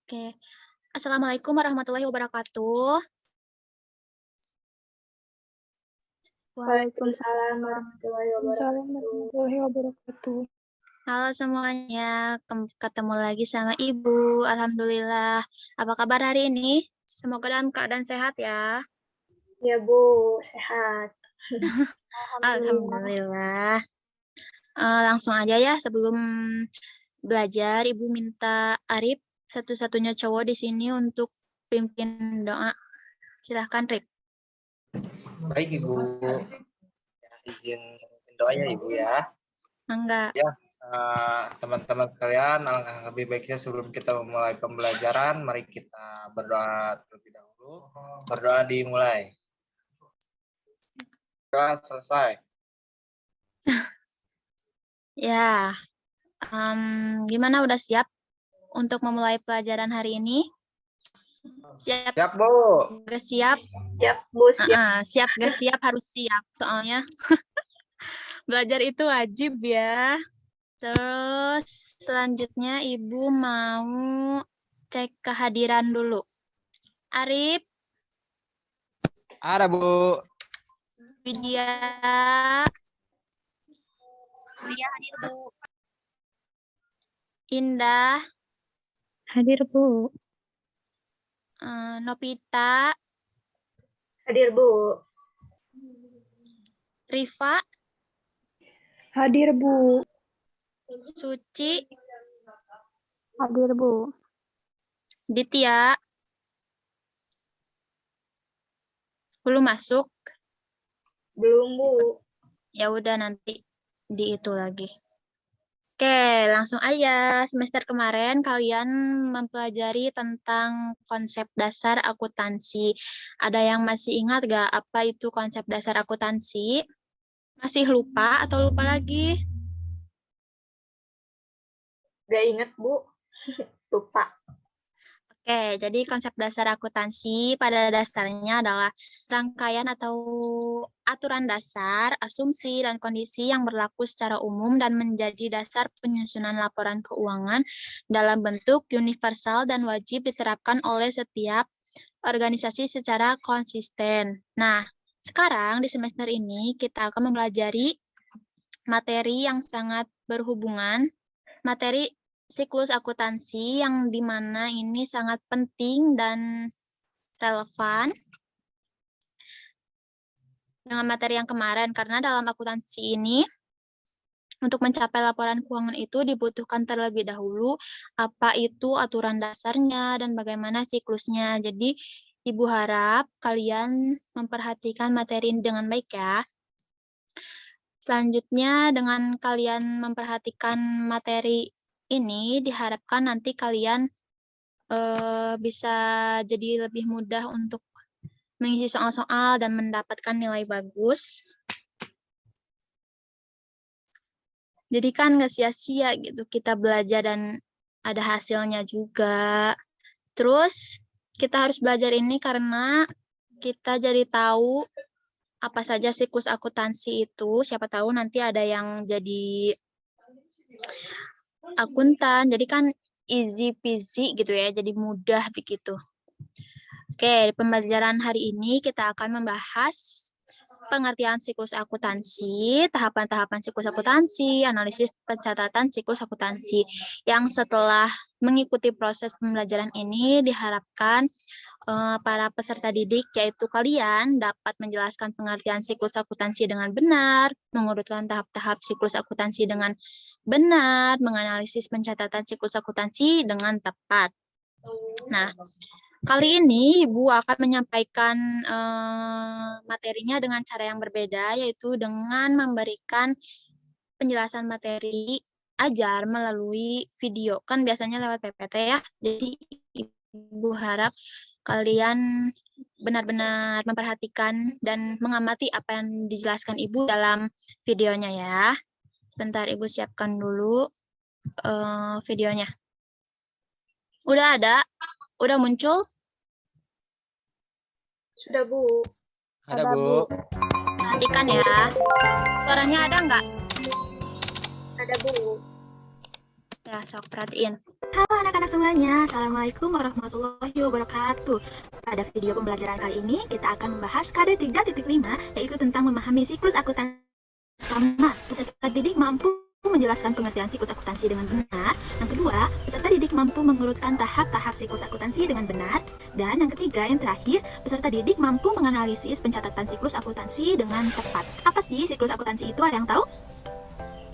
Oke. Assalamualaikum warahmatullahi wabarakatuh. Waalaikumsalam warahmatullahi wabarakatuh. Halo semuanya, ketemu lagi sama Ibu. Alhamdulillah. Apa kabar hari ini? Semoga dalam keadaan sehat ya. Ya Bu, sehat. Alhamdulillah. Langsung aja ya, sebelum belajar, Ibu minta Arif, satu-satunya cowok di sini untuk pimpin doa. Silahkan, Rik. Baik Ibu, izin doanya Ibu ya. Enggak. Ya, teman-teman sekalian, alangkah lebih baiknya sebelum kita memulai pembelajaran, mari kita berdoa terlebih dahulu. Berdoa dimulai. Doa selesai. Ya, gimana udah siap untuk memulai pelajaran hari ini? Siap? Siap Bu. Gak siap? Siap Bu, siap. Siap gak siap harus siap. Soalnya belajar itu wajib ya. Terus selanjutnya Ibu mau cek kehadiran dulu. Arif, Ada Bu. Widya. Widya hadir Bu. Indah. Hadir Bu. Novita. Hadir Bu. Rifa. Hadir Bu. Suci. Hadir Bu. Ditya. Belum masuk? Belum Bu. Ya udah nanti di itu lagi. Oke, langsung aja. Semester kemarin kalian mempelajari tentang konsep dasar akuntansi. Ada yang masih ingat gak apa itu konsep dasar akuntansi? Masih lupa atau lupa lagi? Gak inget Bu. Lupa. Oke, jadi konsep dasar akuntansi pada dasarnya adalah rangkaian atau aturan dasar, asumsi, dan kondisi yang berlaku secara umum dan menjadi dasar penyusunan laporan keuangan dalam bentuk universal dan wajib diterapkan oleh setiap organisasi secara konsisten. Nah, sekarang di semester ini kita akan mempelajari materi yang sangat berhubungan, materi siklus akuntansi yang dimana ini sangat penting dan relevan dengan materi yang kemarin, karena dalam akuntansi ini untuk mencapai laporan keuangan itu dibutuhkan terlebih dahulu apa itu aturan dasarnya dan bagaimana siklusnya. Jadi Ibu harap kalian memperhatikan materi ini dengan baik ya. Selanjutnya dengan kalian memperhatikan materi ini diharapkan nanti kalian bisa jadi lebih mudah untuk mengisi soal-soal dan mendapatkan nilai bagus. Jadi kan nggak sia-sia gitu kita belajar dan ada hasilnya juga. Terus kita harus belajar ini karena kita jadi tahu apa saja siklus akuntansi itu. Siapa tahu nanti ada yang jadi akuntan. Jadi kan easy peasy gitu ya, jadi mudah begitu. Oke, di pembelajaran hari ini kita akan membahas pengertian siklus akuntansi, tahapan-tahapan siklus akuntansi, analisis pencatatan siklus akuntansi. Yang setelah mengikuti proses pembelajaran ini diharapkan para peserta didik, yaitu kalian dapat menjelaskan pengertian siklus akuntansi dengan benar, mengurutkan tahap-tahap siklus akuntansi dengan benar, menganalisis pencatatan siklus akuntansi dengan tepat. Nah, kali ini Ibu akan menyampaikan materinya dengan cara yang berbeda, yaitu dengan memberikan penjelasan materi ajar melalui video. Kan biasanya lewat PPT ya, jadi Ibu harap kalian benar-benar memperhatikan dan mengamati apa yang dijelaskan Ibu dalam videonya ya. Sebentar Ibu siapkan dulu videonya. Udah ada? Udah muncul? Sudah Bu. Ada Bu. Perhatikan ya. Suaranya ada nggak? Ada Bu. Ya, sok perhatiin. Halo anak-anak semuanya, Assalamualaikum warahmatullahi wabarakatuh. Pada video pembelajaran kali ini, kita akan membahas KD 3.5, yaitu tentang memahami siklus akuntansi. Pertama, peserta didik mampu menjelaskan pengertian siklus akuntansi dengan benar. Yang kedua, peserta didik mampu mengurutkan tahap-tahap siklus akuntansi dengan benar. Dan yang ketiga, yang terakhir, peserta didik mampu menganalisis pencatatan siklus akuntansi dengan tepat. Apa sih siklus akuntansi itu? Ada yang tahu?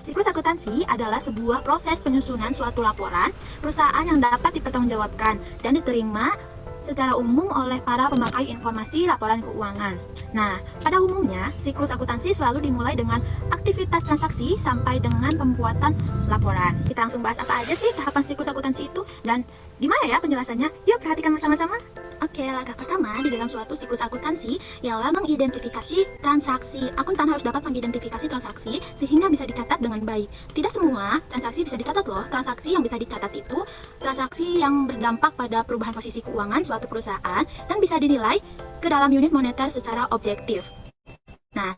Siklus akuntansi adalah sebuah proses penyusunan suatu laporan perusahaan yang dapat dipertanggungjawabkan dan diterima secara umum oleh para pemakai informasi laporan keuangan. Nah, pada umumnya, siklus akuntansi selalu dimulai dengan aktivitas transaksi sampai dengan pembuatan laporan. Kita langsung bahas apa aja sih tahapan siklus akuntansi itu dan gimana ya penjelasannya? Yuk perhatikan bersama-sama. Oke, langkah pertama di dalam suatu siklus akuntansi ialah mengidentifikasi transaksi. Akuntan harus dapat mengidentifikasi transaksi sehingga bisa dicatat dengan baik. Tidak semua transaksi bisa dicatat loh. Transaksi yang bisa dicatat itu transaksi yang berdampak pada perubahan posisi keuangan suatu perusahaan dan bisa dinilai ke dalam unit moneter secara objektif. Nah,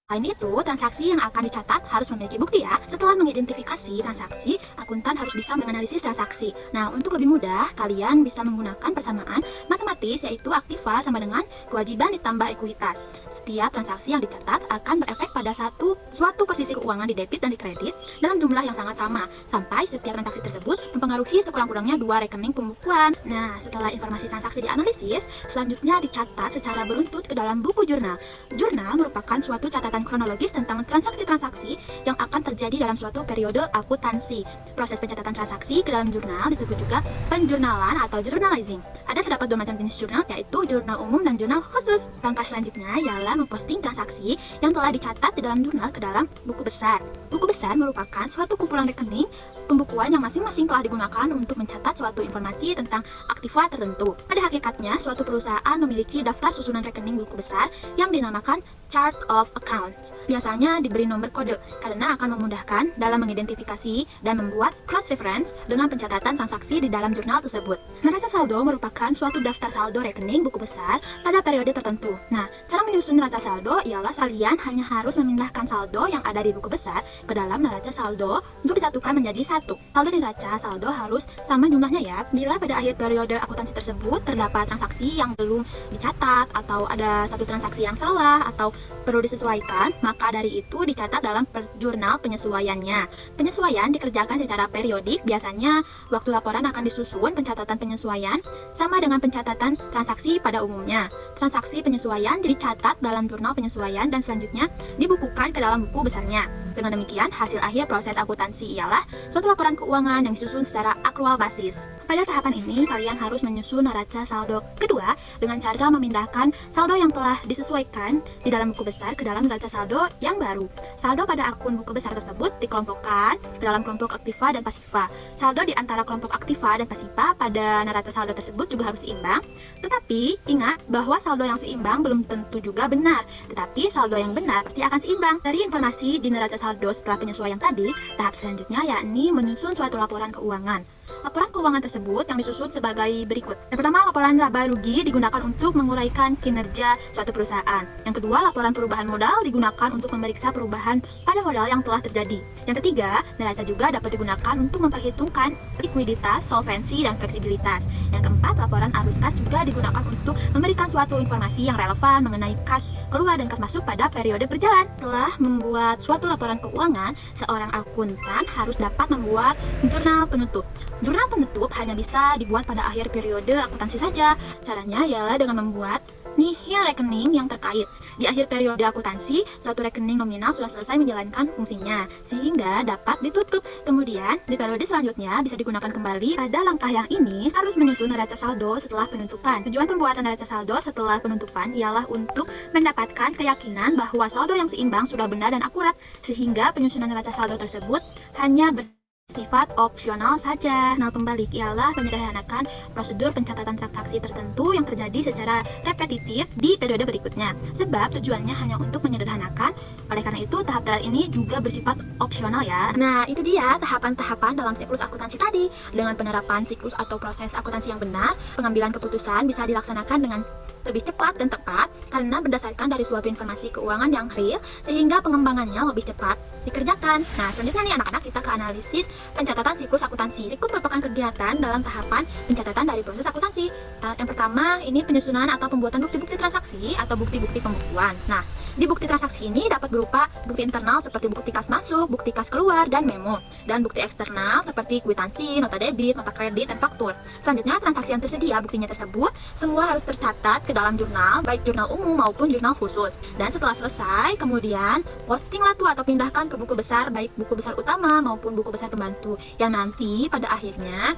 selain itu, transaksi yang akan dicatat harus memiliki bukti ya. Setelah mengidentifikasi transaksi, akuntan harus bisa menganalisis transaksi. Nah, untuk lebih mudah, kalian bisa menggunakan persamaan matematis yaitu aktiva sama dengan kewajiban ditambah ekuitas. Setiap transaksi yang dicatat akan berefek pada suatu posisi keuangan di debit dan di kredit dalam jumlah yang sangat sama, sampai setiap transaksi tersebut mempengaruhi sekurang-kurangnya 2 rekening pembukuan. Nah, setelah informasi transaksi dianalisis, selanjutnya dicatat secara beruntut ke dalam buku jurnal. Jurnal merupakan suatu catatan kronologis tentang transaksi-transaksi yang akan terjadi dalam suatu periode akuntansi. Proses pencatatan transaksi ke dalam jurnal disebut juga penjurnalan atau journalizing. Ada terdapat 2 macam jenis jurnal, yaitu jurnal umum dan jurnal khusus. Langkah selanjutnya ialah memposting transaksi yang telah dicatat di dalam jurnal ke dalam buku besar. Buku besar merupakan suatu kumpulan rekening pembukuan yang masing-masing telah digunakan untuk mencatat suatu informasi tentang aktiva tertentu. Pada hakikatnya, suatu perusahaan memiliki daftar susunan rekening buku besar yang dinamakan chart of account. Biasanya diberi nomor kode karena akan memudahkan dalam mengidentifikasi dan membuat cross-reference dengan pencatatan transaksi di dalam jurnal tersebut. Neraca saldo merupakan suatu daftar saldo rekening buku besar pada periode tertentu. Nah, cara menyusun neraca saldo ialah kalian hanya harus memindahkan saldo yang ada di buku besar ke dalam neraca saldo untuk disatukan menjadi satu. Saldo dan neraca saldo harus sama jumlahnya ya. Bila pada akhir periode akuntansi tersebut terdapat transaksi yang belum dicatat atau ada satu transaksi yang salah atau perlu disesuaikan, maka dari itu dicatat dalam jurnal penyesuaiannya. Penyesuaian dikerjakan secara periodik, biasanya waktu laporan akan disusun pencatatan penyesuaian sama dengan pencatatan transaksi pada umumnya. Transaksi penyesuaian dicatat dalam jurnal penyesuaian dan selanjutnya dibukukan ke dalam buku besarnya. Dengan demikian, hasil akhir proses akuntansi ialah suatu laporan keuangan yang disusun secara akrual basis. Pada tahapan ini, kalian harus menyusun neraca saldo kedua dengan cara memindahkan saldo yang telah disesuaikan di dalam buku besar ke dalam neraca saldo yang baru. Saldo pada akun buku besar tersebut dikelompokkan ke dalam kelompok aktiva dan pasiva. Saldo di antara kelompok aktiva dan pasiva pada neraca saldo tersebut juga harus seimbang. Tetapi, ingat bahwa saldo yang seimbang belum tentu juga benar. Tetapi, saldo yang benar pasti akan seimbang. Dari informasi di neraca saldo setelah penyesuaian tadi, tahap selanjutnya yakni menyusun suatu laporan keuangan. Laporan keuangan tersebut yang disusun sebagai berikut. Yang pertama, laporan laba rugi digunakan untuk menguraikan kinerja suatu perusahaan. Yang kedua, laporan perubahan modal digunakan untuk memeriksa perubahan pada modal yang telah terjadi. Yang ketiga, neraca juga dapat digunakan untuk memperhitungkan likuiditas, solvensi, dan fleksibilitas. Yang keempat, laporan arus kas juga digunakan untuk memberikan suatu informasi yang relevan mengenai kas keluar dan kas masuk pada periode berjalan. Setelah membuat suatu laporan keuangan, seorang akuntan harus dapat membuat jurnal penutup. Jurnal penutup hanya bisa dibuat pada akhir periode akuntansi saja. Caranya ialah dengan membuat nihil rekening yang terkait. Di akhir periode akuntansi, suatu rekening nominal sudah selesai menjalankan fungsinya, sehingga dapat ditutup. Kemudian, di periode selanjutnya bisa digunakan kembali. Pada langkah yang ini, harus menyusun neraca saldo setelah penutupan. Tujuan pembuatan neraca saldo setelah penutupan ialah untuk mendapatkan keyakinan bahwa saldo yang seimbang sudah benar dan akurat, sehingga penyusunan neraca saldo tersebut hanya bersifat opsional saja. Nah, pembalik ialah menyederhanakan prosedur pencatatan transaksi tertentu yang terjadi secara repetitif di periode berikutnya. Sebab tujuannya hanya untuk menyederhanakan. Oleh karena itu, tahap terakhir ini juga bersifat opsional ya. Nah, itu dia tahapan-tahapan dalam siklus akuntansi tadi. Dengan penerapan siklus atau proses akuntansi yang benar, pengambilan keputusan bisa dilaksanakan dengan lebih cepat dan tepat karena berdasarkan dari suatu informasi keuangan yang real, sehingga pengembangannya lebih cepat. dikerjakan. Nah, selanjutnya nih anak-anak, kita ke analisis pencatatan siklus akuntansi. Siklus merupakan kegiatan dalam tahapan pencatatan dari proses akuntansi. Tahap yang pertama ini penyusunan atau pembuatan bukti-bukti transaksi atau bukti-bukti pembukuan. Nah, di bukti transaksi ini dapat berupa bukti internal seperti bukti kas masuk, bukti kas keluar, dan memo. Dan bukti eksternal seperti kwitansi, nota debit, nota kredit, dan faktur. Selanjutnya, transaksi yang tersedia buktinya tersebut semua harus tercatat ke dalam jurnal, baik jurnal umum maupun jurnal khusus. Dan setelah selesai, kemudian postinglah tuh atau pindahkan ke buku besar, baik buku besar utama maupun buku besar pembantu. Yang nanti pada akhirnya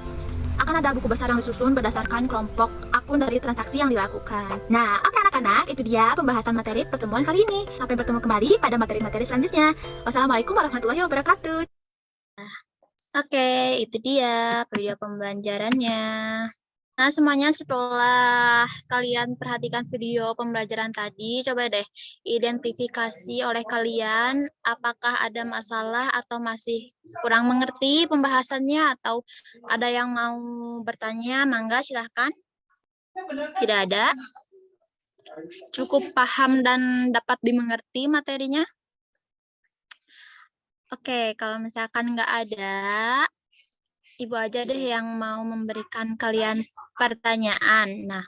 akan ada buku besar yang disusun berdasarkan kelompok akun dari transaksi yang dilakukan. Nah, oke anak-anak, itu dia pembahasan materi pertemuan kali ini. Sampai bertemu kembali pada materi-materi selanjutnya. Wassalamualaikum warahmatullahi wabarakatuh. Oke, itu dia video pembelajarannya. Nah, semuanya setelah kalian perhatikan video pembelajaran tadi, coba deh identifikasi oleh kalian apakah ada masalah atau masih kurang mengerti pembahasannya atau ada yang mau bertanya, mangga silahkan. Tidak ada? Cukup paham dan dapat dimengerti materinya? Oke, kalau misalkan nggak ada, Ibu aja deh yang mau memberikan kalian pertanyaan. Nah,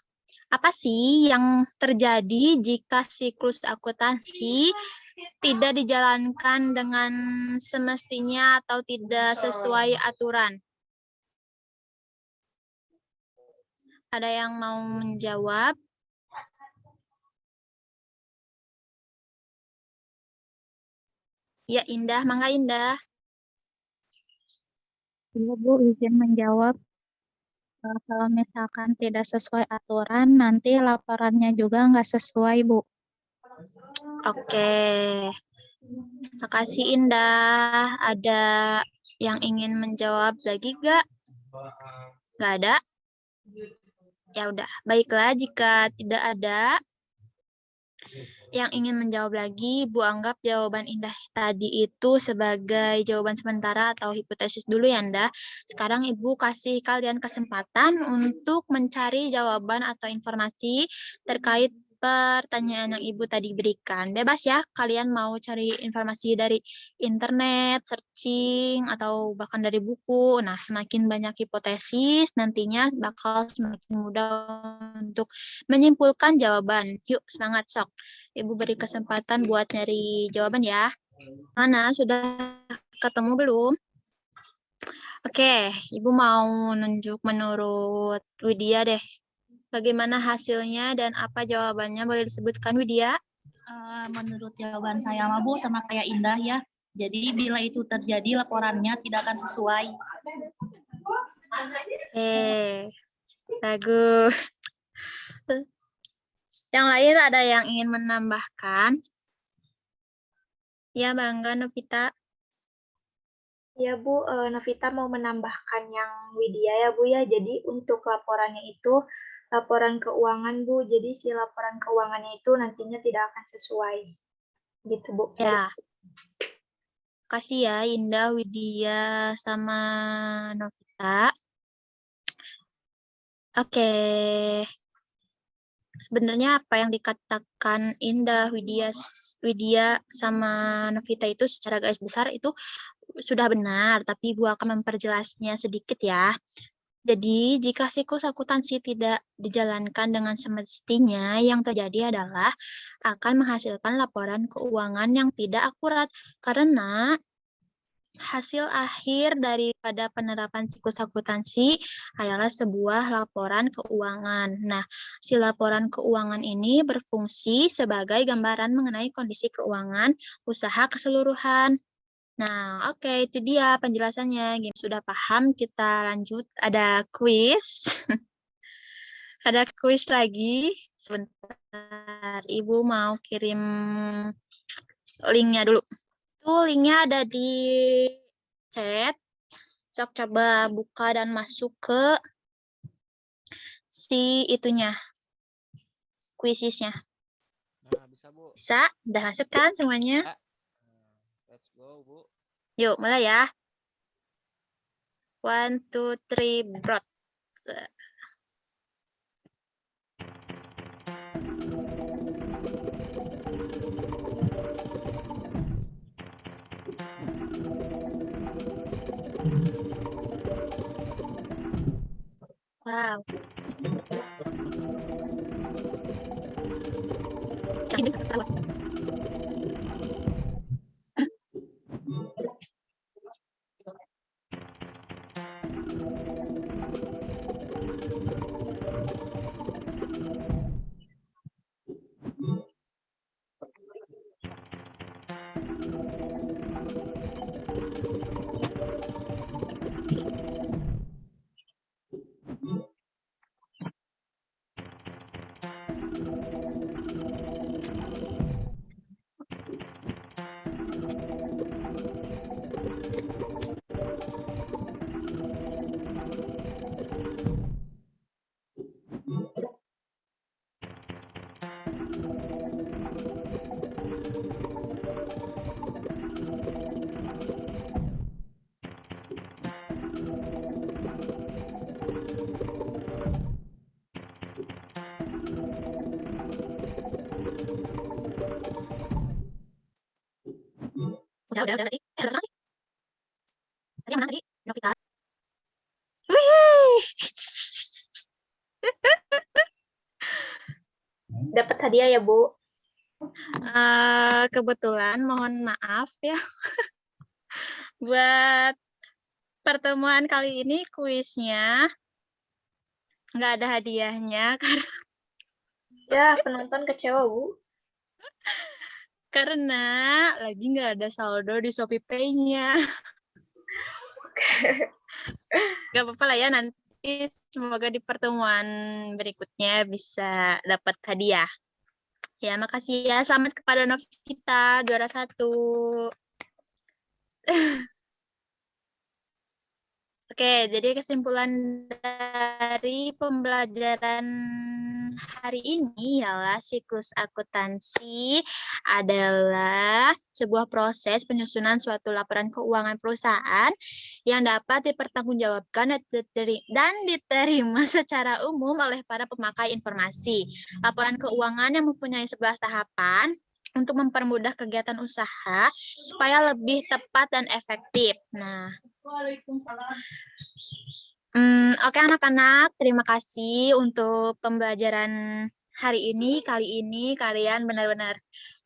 apa sih yang terjadi jika siklus akuntansi tidak dijalankan dengan semestinya atau tidak sesuai aturan? Ada yang mau menjawab? Ya, Indah, mangga Indah. Iya, Bu, izin menjawab. Kalau misalkan tidak sesuai aturan, nanti laporannya juga nggak sesuai, Bu. Oke. Makasih Indah. Ada yang ingin menjawab lagi nggak? Nggak ada? Ya udah, baiklah jika tidak ada yang ingin menjawab lagi, Bu anggap jawaban Indah tadi itu sebagai jawaban sementara atau hipotesis dulu ya, Indah. Sekarang Ibu kasih kalian kesempatan untuk mencari jawaban atau informasi terkait pertanyaan yang Ibu tadi berikan. Bebas ya, kalian mau cari informasi dari internet, searching, atau bahkan dari buku. Nah, semakin banyak hipotesis, nantinya bakal semakin mudah untuk menyimpulkan jawaban. Yuk, semangat sok. Ibu beri kesempatan buat nyari jawaban ya. Mana, sudah ketemu belum? Oke, Ibu mau nunjuk menurut Widya deh. Bagaimana hasilnya dan apa jawabannya? Boleh disebutkan, Widya? Menurut jawaban saya mah Bu sama kayak Indah ya. Jadi bila itu terjadi laporannya tidak akan sesuai. Bagus. Yang lain ada yang ingin menambahkan? Ya, bangga Novita. Ya Bu, Novita mau menambahkan yang Widya ya Bu ya. Jadi untuk laporannya itu laporan keuangan Bu. Jadi si laporan keuangannya itu nantinya tidak akan sesuai. Gitu Bu. Ya. Kasih ya Indah, Widya, sama Novita. Oke. Sebenarnya apa yang dikatakan Indah, Widya sama Novita itu secara garis besar itu sudah benar, tapi Ibu akan memperjelasnya sedikit ya. Jadi, jika siklus akuntansi tidak dijalankan dengan semestinya, yang terjadi adalah akan menghasilkan laporan keuangan yang tidak akurat, karena hasil akhir daripada penerapan siklus akuntansi adalah sebuah laporan keuangan. Nah, si laporan keuangan ini berfungsi sebagai gambaran mengenai kondisi keuangan usaha keseluruhan. Nah, oke, itu dia penjelasannya. Sudah paham, kita lanjut. Ada kuis. Ada kuis lagi. Sebentar, Ibu mau kirim linknya dulu. Itu linknya ada di chat. Sok coba buka dan masuk ke si itunya. Kuisisnya. Nah, bisa Bu. Bisa? Udah masuk kan semuanya? Ya. Let's go Bu. Yuk, mulai ya. 1, 2, 3, brot. Wow. Udah tadi. Udah selesai. Tadi yang mana tadi? Novita. Wih. Dapat hadiah ya, Bu? Kebetulan mohon maaf ya. Buat pertemuan kali ini kuisnya nggak ada hadiahnya Ya, penonton kecewa, Bu. karena lagi nggak ada saldo di Shopee Pay-nya. Gak apa-apa lah ya, nanti semoga di pertemuan berikutnya bisa dapat hadiah. Ya, makasih ya. Selamat kepada Novita, juara 1. Oke, jadi kesimpulan dari pembelajaran hari ini ialah siklus akuntansi adalah sebuah proses penyusunan suatu laporan keuangan perusahaan yang dapat dipertanggungjawabkan dan diterima secara umum oleh para pemakai informasi. Laporan keuangan yang mempunyai 11 tahapan untuk mempermudah kegiatan usaha supaya lebih tepat dan efektif. Nah, oke anak-anak, terima kasih untuk pembelajaran hari ini. Kali ini kalian benar-benar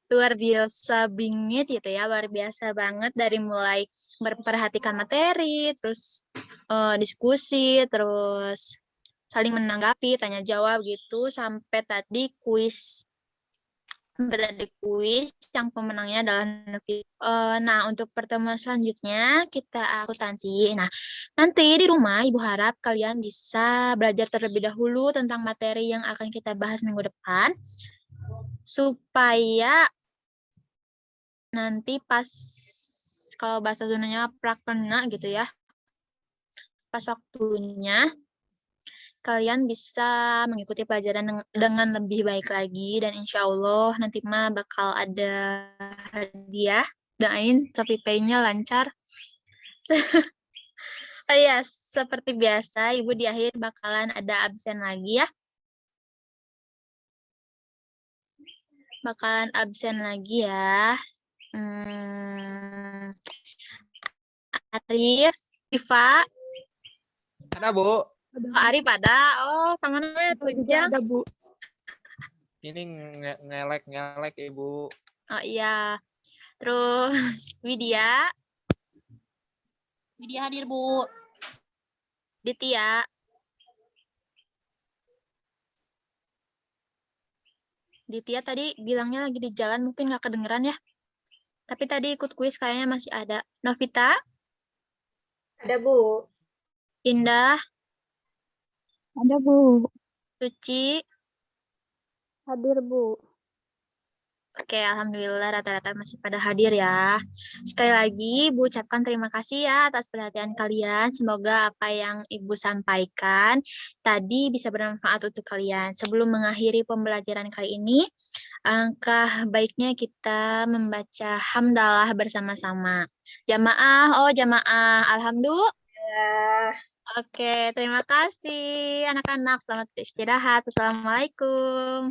luar biasa bingit gitu ya, luar biasa banget dari mulai memperhatikan materi, terus diskusi, terus saling menanggapi, tanya jawab gitu, sampai tadi kuis yang pemenangnya adalah Novi. Nah, untuk pertemuan selanjutnya kita akuntansi. Nah, nanti di rumah Ibu harap kalian bisa belajar terlebih dahulu tentang materi yang akan kita bahas minggu depan supaya nanti pas kalau bahasa zonanya prakena gitu ya, pas waktunya kalian bisa mengikuti pelajaran dengan lebih baik lagi dan insya Allah nanti mah bakal ada hadiah. Doain Shopee Pay-nya lancar. Oh iya, seperti biasa Ibu di akhir bakalan ada absen lagi ya. Bakalan absen lagi ya. Arif, Iva. Ada, Bu. Arif ada. Oh, tangannya telanjang. Ada, Bu. Ini ngelek Ibu. Oh iya. Terus Widya. Widya hadir, Bu. Ditya. Ditya tadi bilangnya lagi di jalan, mungkin nggak kedengeran ya. Tapi tadi ikut kuis kayaknya masih ada. Novita. Ada, Bu. Indah. Ada, Bu. Suci. Hadir, Bu. Oke, alhamdulillah rata-rata masih pada hadir ya. Sekali lagi, Ibu ucapkan terima kasih ya atas perhatian kalian. Semoga apa yang Ibu sampaikan tadi bisa bermanfaat untuk kalian. Sebelum mengakhiri pembelajaran kali ini, alangkah baiknya kita membaca hamdalah bersama-sama. Jamaah, alhamdulillah. Oke, terima kasih anak-anak. Selamat beristirahat. Wassalamualaikum.